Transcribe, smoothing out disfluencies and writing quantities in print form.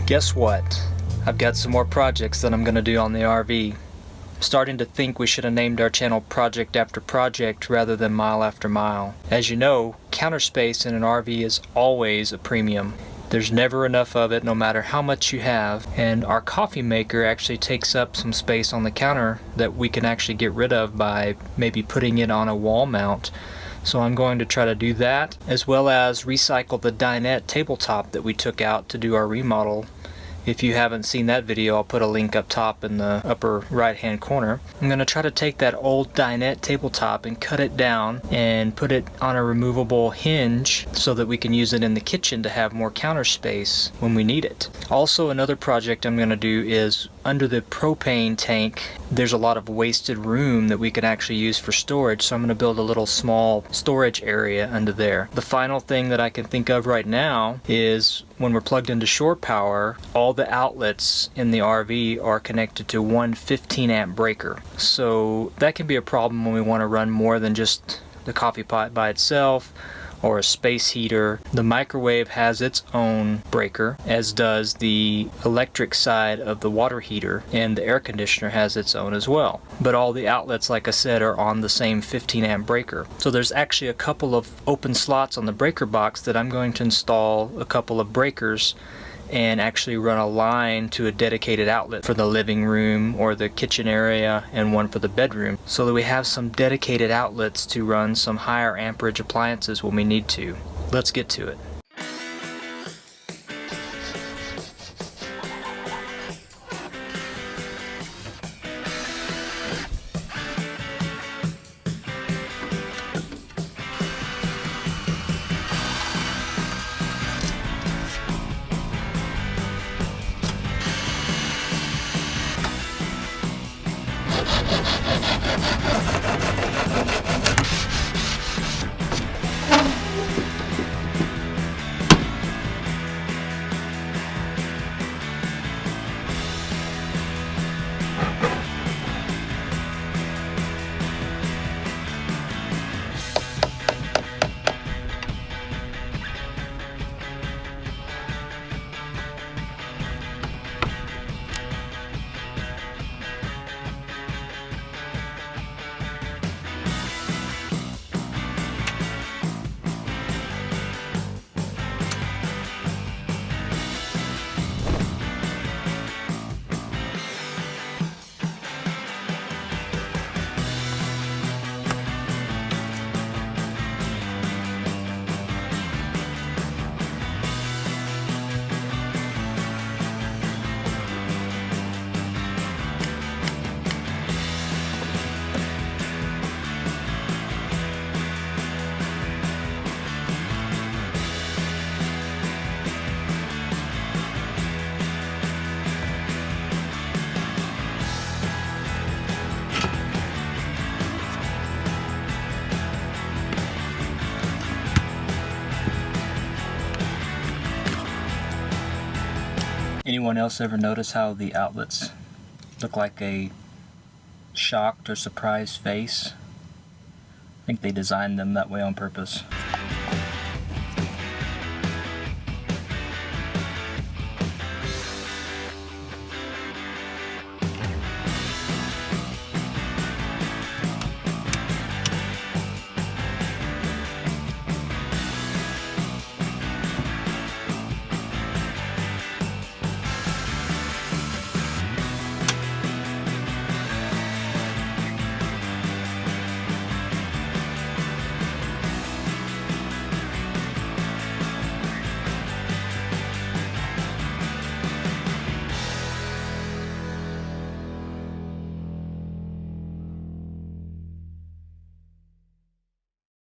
Guess what? I've got some more projects that I'm going to do on the RV. I'm starting to think we should have named our channel Project After Project rather than Mile After Mile. As you know, counter space in an RV is always a premium. There's never enough of it no matter how much you have, and our coffee maker actually takes up some space on the counter that we can actually get rid of by maybe putting it on a wall mount. So I'm going to try to do that, as well as recycle the dinette tabletop that we took out to do our remodel. If you haven't seen that video, I'll put a link up top in the upper right hand corner. I'm going to try to take that old dinette tabletop and cut it down and put it on a removable hinge so that we can use it in the kitchen to have more counter space when we need it. Also, another project I'm going to do is under the propane tank, there's a lot of wasted room that we can actually use for storage, so I'm going to build a little small storage area under there. The final thing that I can think of right now is when we're plugged into shore power, all the outlets in the RV are connected to one 15 amp breaker. So that can be a problem when we want to run more than just the coffee pot by itself or a space heater. The microwave has its own breaker, as does the electric side of the water heater, and the air conditioner has its own as well. But all the outlets, like I said, are on the same 15 amp breaker. So there's actually a couple of open slots on the breaker box that I'm going to install a couple of breakers and actually run a line to a dedicated outlet for the living room or the kitchen area, and one for the bedroom, so that we have some dedicated outlets to run some higher amperage appliances when we need to. Let's get to it. Anyone else ever notice how the outlets look like a shocked or surprised face? I think they designed them that way on purpose.